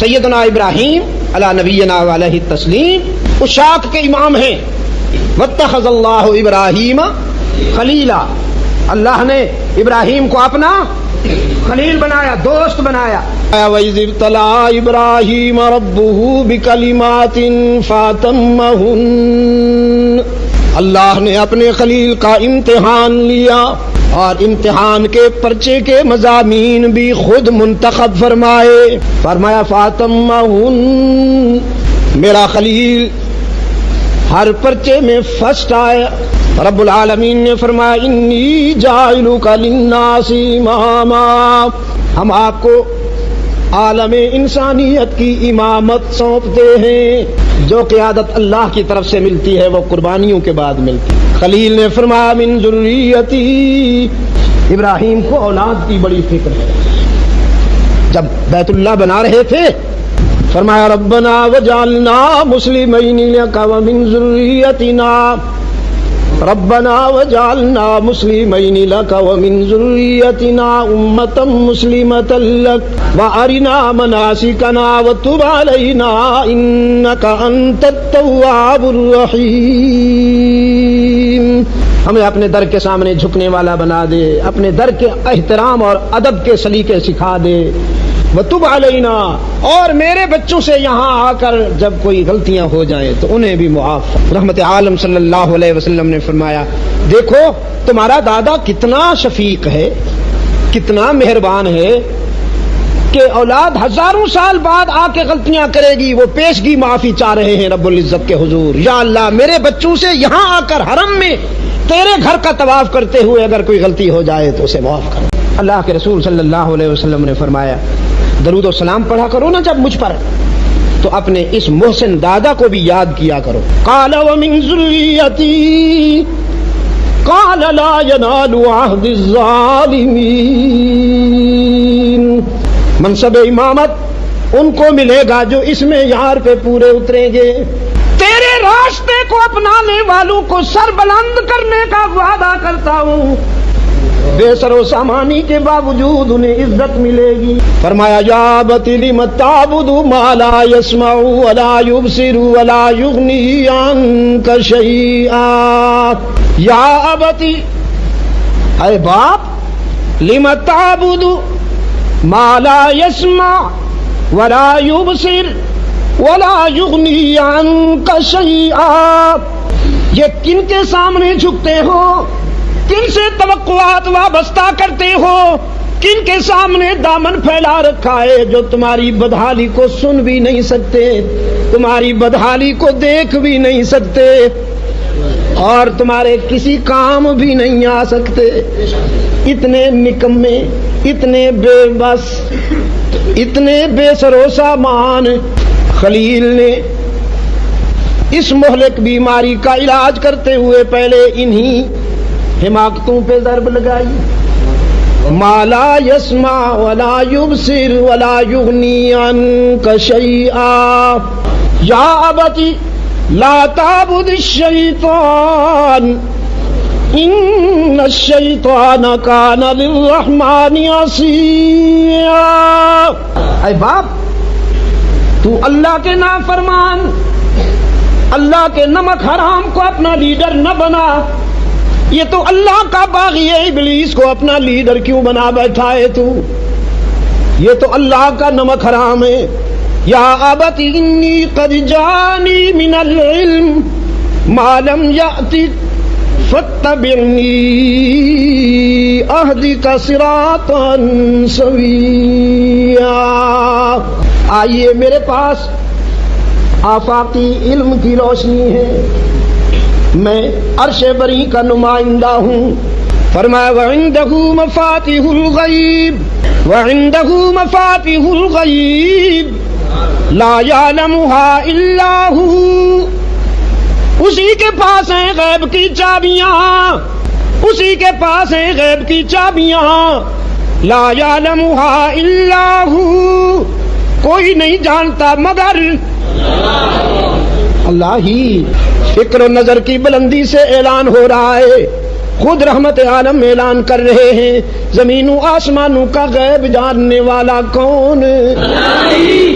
سیدنا ابراہیم علی نبینا علیہ التسلیم اشاق کے امام ہیں. واتخذ اللہ ابراہیم خلیلا، اللہ نے ابراہیم کو اپنا خلیل بنایا، دوست بنایا. وَإِذِ ابْتَلَىٰ إِبْرَاهِيمَ رَبُّهُ بِكَلِمَاتٍ فَأَتَمَّهُنَّ، اللہ نے اپنے خلیل کا امتحان لیا اور امتحان کے پرچے کے مضامین بھی خود منتخب فرمائے. فرمایا فَأَتَمَّهُنَّ، میرا خلیل ہر پرچے میں فرسٹ آیا. رب العالمین نے فرمایا انی جاعلک للناس اماما، ہم آپ کو عالم انسانیت کی امامت سونپتے ہیں. جو قیادت اللہ کی طرف سے ملتی ہے وہ قربانیوں کے بعد ملتی ہے. خلیل نے فرمایا من ذریتی، ابراہیم کو اولاد کی بڑی فکر ہے. جب بیت اللہ بنا رہے تھے فرمایا ربنا وجعلنا مسلمین لک ومن ذریتنا، ربنا وجعلنا مسلمین لک ومن ذریتنا امۃ مسلمۃ لک وارنا مناسکنا وتب علینا انک انت التواب الرحیم. ہمیں اپنے در کے سامنے جھکنے والا بنا دے، اپنے در کے احترام اور ادب کے سلیقے سکھا دے. وتب علینا، اور میرے بچوں سے یہاں آ کر جب کوئی غلطیاں ہو جائیں تو انہیں بھی معاف. رحمت عالم صلی اللہ علیہ وسلم نے فرمایا دیکھو تمہارا دادا کتنا شفیق ہے، کتنا مہربان ہے کہ اولاد ہزاروں سال بعد آ کے غلطیاں کرے گی، وہ پیشگی معافی چاہ رہے ہیں رب العزت کے حضور. یا اللہ میرے بچوں سے یہاں آ کر حرم میں تیرے گھر کا طواف کرتے ہوئے اگر کوئی غلطی ہو جائے تو اسے معاف کر. اللہ کے رسول صلی اللہ علیہ وسلم نے فرمایا درود و سلام پڑھا کرو نا جب مجھ پر تو اپنے اس محسن دادا کو بھی یاد کیا کرو. قال ومن ذریتی قال لا ینال عہد الظالمین، منصب امامت ان کو ملے گا جو اس میں یار پہ پورے اتریں گے. تیرے راستے کو اپنانے والوں کو سر بلند کرنے کا وعدہ کرتا ہوں، بے سر و سامانی کے باوجود انہیں عزت ملے گی. فرمایا یا ابتی لم تعبد ما لا يسمع ولا يبصر ولا يغني عنك شيئا. یا ابتی، اے باپ، لم تعبد ما لا يسمع ولا يبصر ولا يغني عنك شيئا. یہ کن کے سامنے جھکتے ہو، کن سے توقعات وابستہ کرتے ہو، کن کے سامنے دامن پھیلا رکھا ہے جو تمہاری بدحالی کو سن بھی نہیں سکتے، تمہاری بدحالی کو دیکھ بھی نہیں سکتے اور تمہارے کسی کام بھی نہیں آ سکتے. اتنے نکمے، اتنے بے بس، اتنے بے سر و سامان. خلیل نے اس مہلک بیماری کا علاج کرتے ہوئے پہلے انہی حماقتوں پہ ضرب لگائی. ما لا يسمع ولا يبصر ولا يغني عنك شيئا. یا ابتی لا تعبد الشیطان ان الشیطان کان للرحمن عصیا. اے باپ، تو اللہ کے نافرمان، اللہ کے نمک حرام کو اپنا لیڈر نہ بنا. یہ تو اللہ کا باغی ہے، ابلیس کو اپنا لیڈر کیوں بنا بیٹھا ہے تو؟ یہ تو اللہ کا نمک حرام ہے. یا ابت انی قد جانی من العلم ما لم یأتک فاتبعنی اہدک صراطا سویا. آئیے میرے پاس آفاقی علم کی روشنی ہے، میں عرش بری کا نمائندہ ہوں. فرمایا وعنده مفاتیح الغیب وعنده مفاتیح الغیب لا یعلمها الا هو. اسی کے پاس ہیں غیب کی چابیاں، اسی کے پاس ہیں غیب کی چابیاں. لا یعلمها الا هو، کوئی نہیں جانتا مگر اللہ ہی. فکر و نظر کی بلندی سے اعلان ہو رہا ہے خود رحمت عالم اعلان کر رہے ہیں زمین و آسمانوں کا غیب جاننے والا کون؟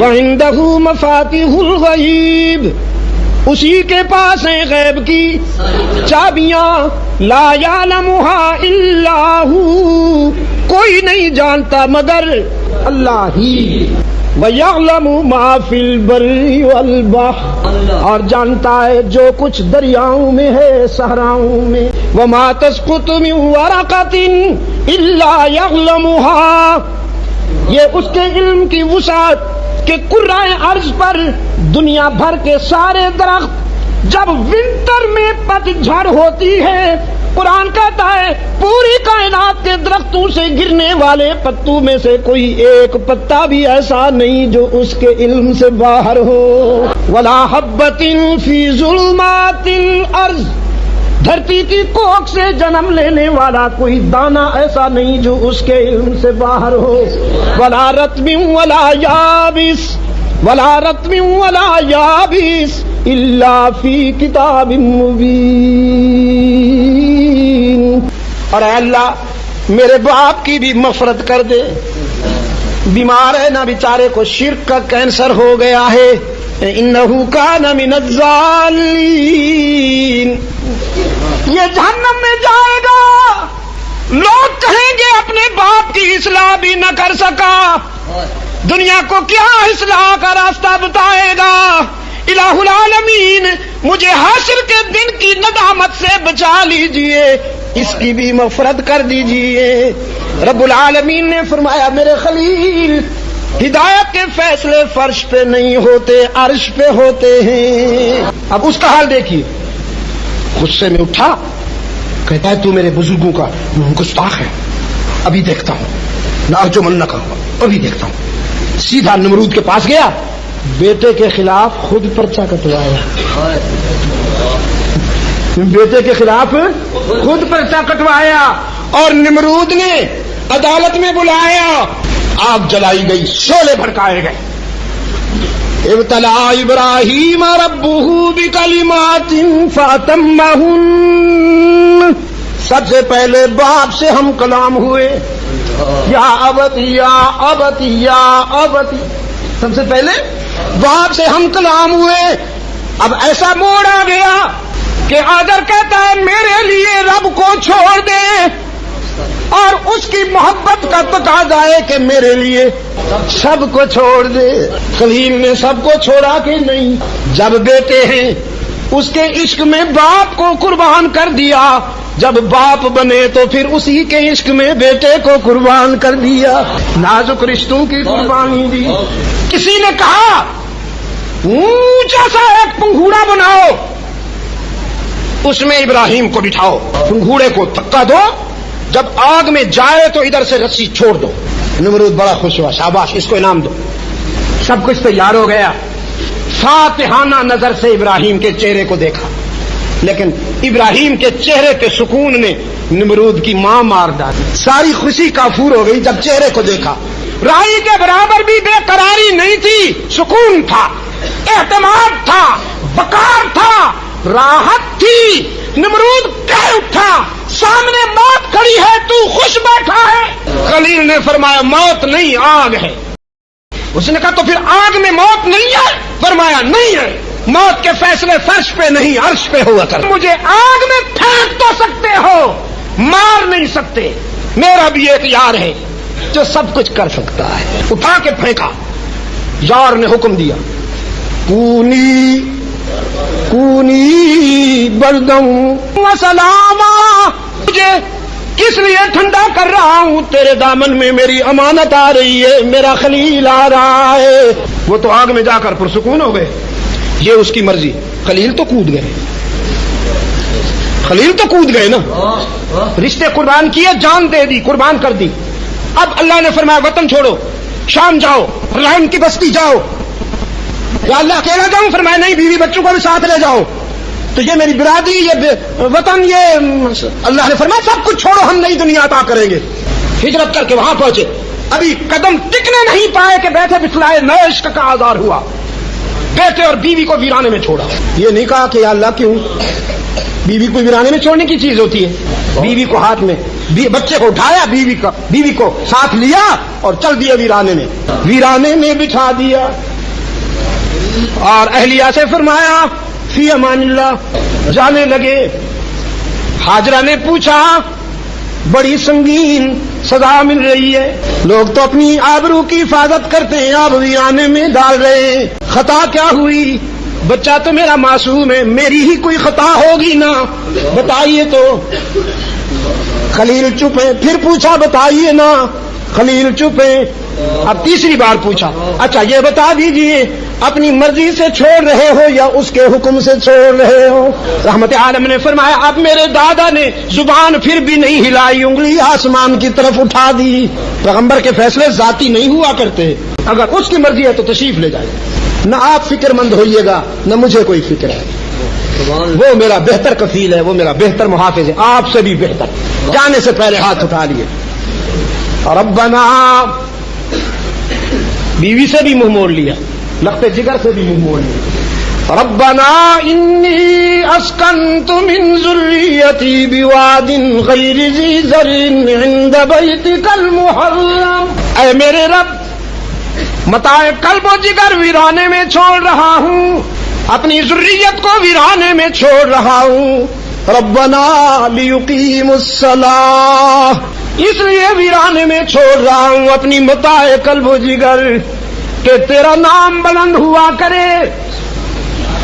وَعِندَهُ مَفَاتِحُ الْغَیْبِ، اسی کے پاس ہیں غیب کی چابیاں، لا یعلمها الا هو، کوئی نہیں جانتا مگر اللہ ہی، وَيَعْلَمُ مَا فِي الْبَرِّ وَالْبَحْرِ، اور جانتا ہے جو کچھ دریاؤں میں ہے صحراؤں میں، وَمَا تَسْقُطُ مِنْ وَرَقَةٍ إِلَّا يَعْلَمُهَا، یہ اس کے علم کی وسعت کہ کرۂ ارض پر دنیا بھر کے سارے درخت جب ونٹر میں پت جھڑ ہوتی ہے، قرآن کہتا ہے پوری کائنات کے درختوں سے گرنے والے پتوں میں سے کوئی ایک پتا بھی ایسا نہیں جو اس کے علم سے باہر ہو، وَلَا حَبَّةٍ فِي ظُلُمَاتِ الْأَرْضِ، دھرتی کی کوکھ سے جنم لینے والا کوئی دانہ ایسا نہیں جو اس کے علم سے باہر ہو، وَلَا رَطْبٍ وَلَا يَابِسٍ، وَلَا رَطْبٍ وَلَا يَابِسٍ إِلَّا فِي كِتَابٍ مُبِينٍ۔ اور اے اللہ میرے باپ کی بھی مغفرت کر دے، بیمار ہے نا بیچارے کو شرک کا کینسر ہو گیا ہے، انہو کان من الضالین، یہ جہنم میں جائے گا، لوگ کہیں گے اپنے باپ کی اصلاح بھی نہ کر سکا، دنیا کو کیا اصلاح کا راستہ بتائے گا، الہ العالمین مجھے حشر کے دن کی ندامت سے بچا لیجئے، اس کی بھی مغفرت کر دیجئے۔ رب العالمین نے فرمایا میرے خلیل، ہدایت کے فیصلے فرش پہ نہیں ہوتے، عرش پہ ہوتے ہیں۔ اب اس کا حال دیکھیے، غصے میں اٹھا، کہتا ہے تو میرے بزرگوں کا گستاخ ہے، ابھی دیکھتا ہوں، نارجمن نہ کہوں، ابھی دیکھتا ہوں۔ سیدھا نمرود کے پاس گیا، بیٹے کے خلاف خود پرچہ کٹوایا، بیٹے کے خلاف خود پرچہ کٹوایا، اور نمرود نے عدالت میں بلایا، آگ جلائی گئی، شعلے بھڑکائے گئے۔ ابتلا ابراہیم ربہ بکلمات فاتمہن، سب سے پہلے باپ سے ہم کلام ہوئے، یا ابتی یا ابتی یا ابتی، سب سے پہلے باپ سے ہم کلام ہوئے۔ اب ایسا موڑ آ گیا کہ آدر کہتا ہے میرے لیے رب کو چھوڑ دے، اور اس کی محبت کا تقاضا ہے کہ میرے لیے سب کو چھوڑ دے۔ خلیل نے سب کو چھوڑا کہ نہیں، جب بیٹے ہیں اس کے عشق میں باپ کو قربان کر دیا، جب باپ بنے تو پھر اسی کے عشق میں بیٹے کو قربان کر دیا، نازک رشتوں کی قربانی دی۔ کسی نے کہا اونچا سا ایک پنگھوڑا بناؤ، اس میں ابراہیم کو بٹھاؤ، پنگھوڑے کو دھکا دو، جب آگ میں جائے تو ادھر سے رسی چھوڑ دو۔ نمرود بڑا خوش ہوا، شاباش اس کو انعام دو۔ سب کچھ تیار ہو گیا، فاتحانہ نظر سے ابراہیم کے چہرے کو دیکھا، لیکن ابراہیم کے چہرے کے سکون نے نمرود کی ماں مار ڈالی، ساری خوشی کافور ہو گئی جب چہرے کو دیکھا۔ رائی کے برابر بھی بے قراری نہیں تھی، سکون تھا، اعتماد تھا، وقار تھا، راحت تھی۔ نمرود کہہ اٹھا سامنے موت کھڑی ہے، تو خوش بیٹھا ہے؟ خلیل نے فرمایا موت نہیں، آگ ہے۔ اس نے کہا تو پھر آگ میں موت نہیں ہے؟ فرمایا نہیں ہے، موت کے فیصلے فرش پہ نہیں عرش پہ ہوا کر، مجھے آگ میں پھینک تو سکتے ہو، مار نہیں سکتے۔ میرا بھی ایک یار ہے جو سب کچھ کر سکتا ہے۔ اٹھا کے پھینکا، یار نے حکم دیا کونی بردم وسلاما، مجھے کس لیے ٹھنڈا کر رہا ہوں، تیرے دامن میں میری امانت آ رہی ہے، میرا خلیل آ رہا ہے۔ وہ تو آگ میں جا کر پرسکون ہو گئے، یہ اس کی مرضی۔ خلیل تو کود گئے، خلیل تو کود گئے نا، رشتے قربان کیے، جان دے دی، قربان کر دی۔ اب اللہ نے فرمایا وطن چھوڑو، شام جاؤ، رحم کی بستی جاؤ۔ یا اللہ اکیلا جاؤں؟ فرمایا نہیں، بیوی بچوں کو بھی ساتھ لے جاؤ۔ تو یہ میری برادری، یہ وطن، یہ اللہ نے فرمایا سب کچھ چھوڑو، ہم نئی دنیا عطا کریں گے۔ ہجرت کر کے وہاں پہنچے، ابھی قدم ٹکنے نہیں پائے کہ بیٹھے بٹھلائے نئے عشق کا آزار ہوا، بیٹے اور بیوی کو ویرانے میں چھوڑا۔ یہ نہیں کہا کہ یا اللہ کیوں، بیوی کو ویرانے میں چھوڑنے کی چیز ہوتی ہے، بیوی کو ہاتھ میں، بچے کو اٹھایا، بیوی کو ساتھ لیا اور چل دیا ویرانے میں بچھا دیا، اور اہلیہ سے فرمایا فی امان اللہ، جانے لگے۔ ہاجرہ نے پوچھا بڑی سنگین سزا مل رہی ہے، لوگ تو اپنی آبرو کی حفاظت کرتے ہیں، آپ ویرانے میں ڈال رہے ہیں، خطا کیا ہوئی؟ بچہ تو میرا معصوم ہے، میری ہی کوئی خطا ہوگی نا، بتائیے تو۔ خلیل چپ ہے، پھر پوچھا بتائیے نا، خلیل چپ ہے۔ اب تیسری بار پوچھا اچھا یہ بتا دیجئے اپنی مرضی سے چھوڑ رہے ہو یا اس کے حکم سے چھوڑ رہے ہو؟ رحمت عالم نے فرمایا اب میرے دادا نے زبان پھر بھی نہیں ہلائی، انگلی آسمان کی طرف اٹھا دی۔ پیغمبر کے فیصلے ذاتی نہیں ہوا کرتے، اگر اس کی مرضی ہے تو تشریف لے جائے، نہ آپ فکر مند ہوئیے گا نہ مجھے کوئی فکر ہے، وہ میرا بہتر کفیل ہے، وہ میرا بہتر محافظ ہے، آپ سے بھی بہتر۔ جانے سے پہلے ہاتھ اٹھا لیے، ربنا، بیوی سے بھی منہ موڑ لیا، لختے جگر سے بھی منہ موڑ لیا، ربنا انی اسکنت من ذریتی بواد غیر ذی زرع عند بیتک المحرم، اے میرے رب متاع قلب و جگر ویرانے میں چھوڑ رہا ہوں، اپنی ذریت کو ویرانے میں چھوڑ رہا ہوں، ربنا لیقیموا الصلاۃ، اس لیے ویرانے میں چھوڑ رہا ہوں اپنی متاع قلب و جگر کہ تیرا نام بلند ہوا کرے،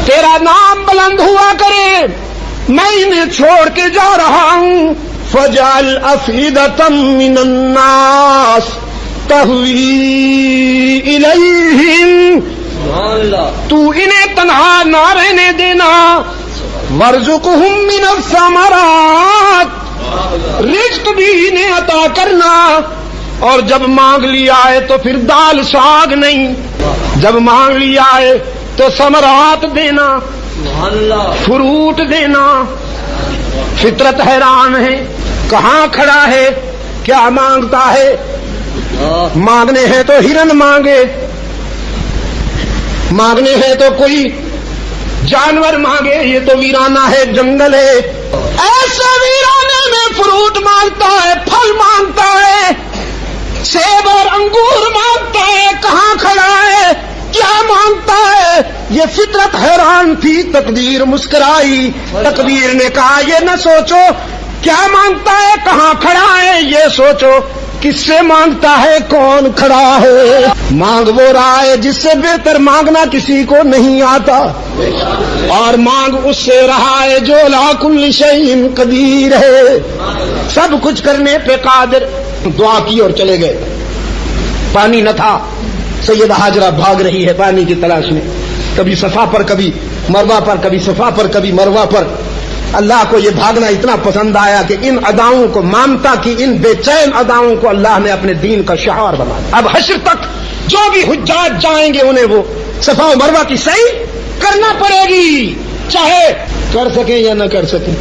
تیرا نام بلند ہوا کرے، میں انہیں چھوڑ کے جا رہا ہوں، فجعل افئدۃ من الناس تہوی الیہم، تو انہیں تنہا نہ رہنے دینا، وارزقہم من الثمرات، رزق بھی انہیں عطا کرنا، اور جب مانگ لیا ہے تو پھر دال ساگ نہیں، جب مانگ لیا ہے تو ثمرات دینا، فروٹ دینا۔ فطرت حیران ہے، کہاں کھڑا ہے، کیا مانگتا ہے؟ مانگنے ہیں تو ہرن مانگے، مانگنے ہیں تو کوئی جانور مانگے، یہ تو ویرانہ ہے، جنگل ہے، ایسے ویرانے میں فروٹ مانگتا ہے، پھل مانگتا ہے، سیب اور انگور مانگتا ہے، کہاں کھڑا ہے، کیا مانگتا ہے؟ یہ فطرت حیران تھی، تقدیر مسکرائی، تقدیر نے کہا یہ نہ سوچو کیا مانگتا ہے، کہاں کھڑا ہے، یہ سوچو کس سے مانگتا ہے، کون کھڑا ہے۔ مانگ وہ رہا ہے جس سے بہتر مانگنا کسی کو نہیں آتا، اور مانگ اس سے رہا ہے جو لا کل شیء قدیر ہے، سب کچھ کرنے پہ قادر۔ دعا کی اور چلے گئے، پانی نہ تھا، سیدہ ہاجرہ بھاگ رہی ہے پانی کی تلاش میں، کبھی صفا پر کبھی مروہ پر، کبھی صفا پر کبھی مروہ پر۔ اللہ کو یہ بھاگنا اتنا پسند آیا کہ ان اداؤں کو، مامتا کی ان بے چین اداؤں کو اللہ نے اپنے دین کا شعار بنایا۔ اب حشر تک جو بھی حجاج جائیں گے انہیں وہ صفا و مروہ کی سعی کرنا پڑے گی، چاہے کر سکیں یا نہ کر سکیں۔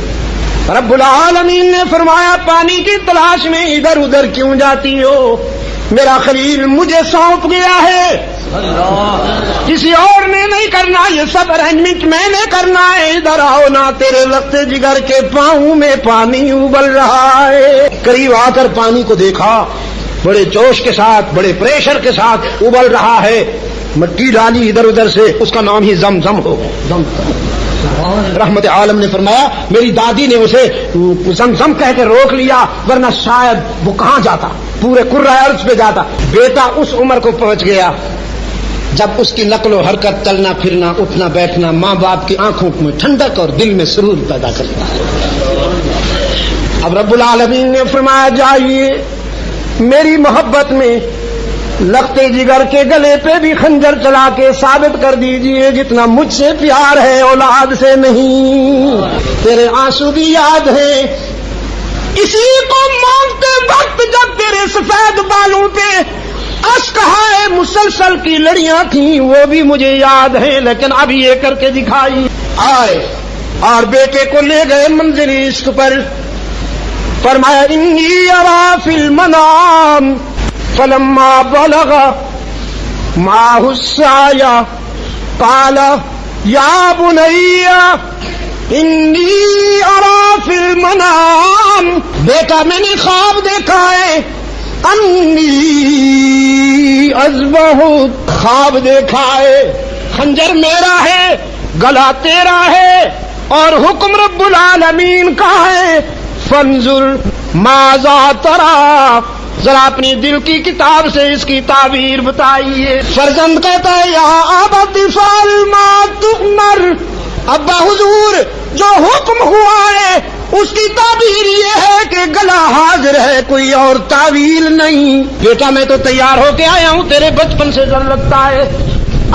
رب العالمین نے فرمایا پانی کی تلاش میں ادھر ادھر کیوں جاتی ہو، میرا خلیل مجھے سونپ گیا ہے، کسی اور نے نہیں کرنا، یہ سب ارینجمنٹ میں نے کرنا ہے، ادھر آؤ نا، تیرے لختے جگر کے پاؤں میں پانی ابل رہا ہے۔ قریب آ کر پانی کو دیکھا، بڑے جوش کے ساتھ، بڑے پریشر کے ساتھ ابل رہا ہے، مٹی ڈالی ادھر ادھر سے، اس کا نام ہی زمزم ہو گیا۔ رحمت عالم نے فرمایا میری دادی نے اسے زمزم کہہ کے روک لیا، ورنہ شاید وہ کہاں جاتا، پورے قرۂ ارض پہ جاتا۔ بیٹا اس عمر کو پہنچ گیا جب اس کی نقل و حرکت، چلنا پھرنا، اٹھنا بیٹھنا ماں باپ کی آنکھوں میں ٹھنڈک اور دل میں سرور پیدا کرتا ہے۔ اب رب العالمین نے فرمایا جائیے میری محبت میں لختے جگر کے گلے پہ بھی خنجر چلا کے ثابت کر دیجئے جتنا مجھ سے پیار ہے اولاد سے نہیں۔ تیرے آنسو بھی یاد ہیں اسی کو مانگتے وقت جب تیرے سفید بالوں پہ اشکہائے مسلسل کی لڑیاں تھیں، وہ بھی مجھے یاد ہیں، لیکن اب یہ کر کے دکھائی۔ آئے اور بیٹے کو لے گئے منزل عشق پر، فرمایا انی ارا فی المنام فلما بلغ معه السعی قال یا بنی انی ارا فی المنام، بیٹا میں نے خواب دیکھا ہے، انی اذبح، خواب دیکھا ہے خنجر میرا ہے، گلا تیرا ہے، اور حکم رب العالمین کا ہے، فانظر ماذا تری، ذرا اپنی دل کی کتاب سے اس کی تعبیر بتائیے۔ فرزند کہتا ہے یا ابت افعل ما تؤمر، ابا حضور جو حکم ہوا ہے اس کی تعبیر یہ ہے کہ گلا حاضر ہے، کوئی اور تعویل نہیں۔ بیٹا میں تو تیار ہو کے آیا ہوں، تیرے بچپن سے ڈر لگتا ہے۔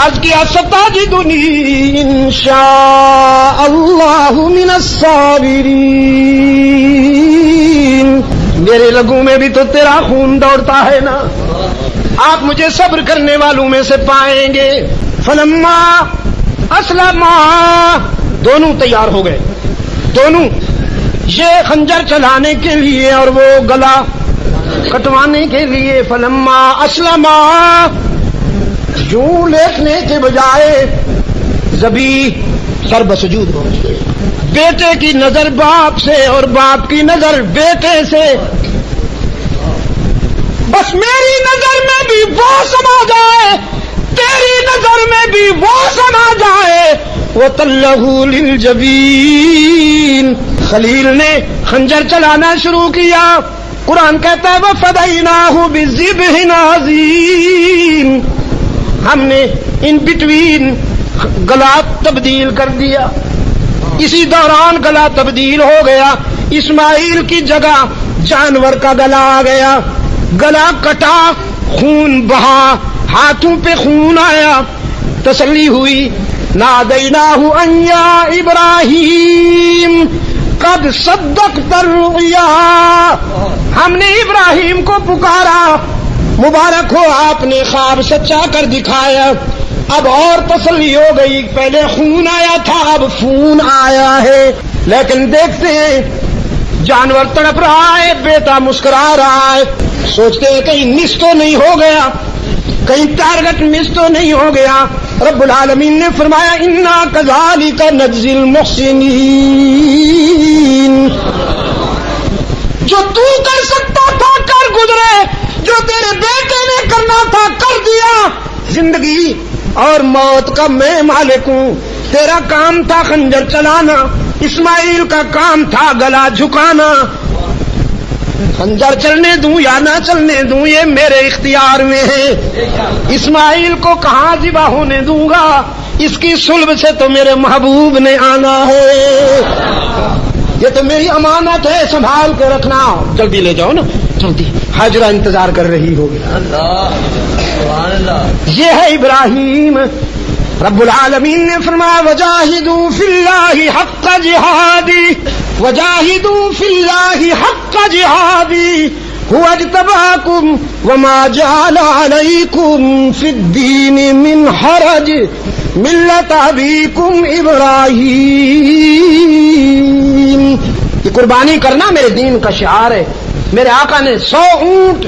عرض کیا ستجدنی انشاء اللہ من الصابرین، میرے رگوں میں بھی تو تیرا خون دوڑتا ہے نا، آپ مجھے صبر کرنے والوں میں سے پائیں گے۔ فلما اسلما، دونوں تیار ہو گئے، دونوں، یہ خنجر چلانے کے لیے اور وہ گلا کٹوانے کے لیے۔ فلما اسلما، یوں لیٹنے کے بجائے زبی سر بسجود ہو گئے۔ بیٹے کی نظر باپ سے اور باپ کی نظر بیٹے سے، بس میری نظر میں بھی وہ سما جائے، تیری نظر میں بھی وہ سما جائے۔ وَتَلَّهُ لِلْجَبِينِ، خلیل نے خنجر چلانا شروع کیا۔ قرآن کہتا ہے وَفَدَيْنَاهُ بِذِبْحٍ عَظِيمٍ، ہم نے ان بٹوین گلا تبدیل کر دیا، اسی دوران گلا تبدیل ہو گیا، اسماعیل کی جگہ جانور کا گلا آ گیا، گلا کٹا، خون بہا، ہاتھوں پہ خون آیا، تسلی ہوئی۔ نادیناہ ان یا ابراہیم قد صدقت الرؤیا، ہم نے ابراہیم کو پکارا، مبارک ہو آپ نے خواب سچا کر دکھایا۔ اب اور تسلی ہو گئی، پہلے خون آیا تھا اب فون آیا ہے۔ لیکن دیکھتے ہیں جانور تڑپ رہا ہے، بیٹا مسکرا رہا ہے، سوچتے ہیں کہیں مس تو نہیں ہو گیا، کہیں ٹارگٹ مس تو نہیں ہو گیا۔ رب العالمین نے فرمایا انا کذالک نجزی المحسنین، جو تو کر سکتا تھا کر گزرے، جو تیرے بیٹے نے کرنا تھا کر دیا۔ زندگی اور موت کا میں مالک ہوں، تیرا کام تھا خنجر چلانا، اسماعیل کا کام تھا گلا جھکانا۔ خنجر چلنے دوں یا نہ چلنے دوں یہ میرے اختیار میں ہے، اسماعیل کو کہاں ذبح ہونے دوں گا، اس کی صلب سے تو میرے محبوب نے آنا ہے، یہ تو میری امانت ہے، سنبھال کے رکھنا۔ جلدی لے جاؤ نا، جلدی، حاجرہ انتظار کر رہی ہوگی۔ یہ ہے ابراہیم۔ رب العالمین نے فرمایا وجاہدوا فی اللہ حق جہادی، وجاہدوا فی اللہ حق جہادی هو اجتباکم وما جعل علیکم فی الدین من حرج ملت ابیکم ابراہیم۔ یہ قربانی کرنا میرے دین کا شعار ہے۔ میرے آقا نے 100 اونٹ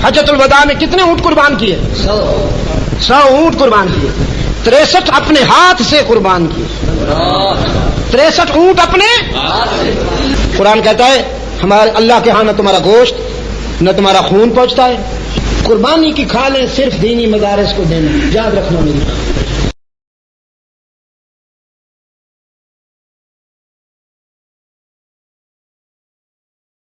حجۃ الوداع میں کتنے اونٹ قربان کیے؟ 100 اونٹ قربان کیے، 63 اپنے ہاتھ سے قربان کیے، 63 اونٹ اپنے۔ قرآن کہتا ہے ہمارے اللہ کے ہاں نہ تمہارا گوشت نہ تمہارا خون پہنچتا ہے، قربانی کی کھالیں صرف دینی مدارس کو دینا، یاد رکھنا میری۔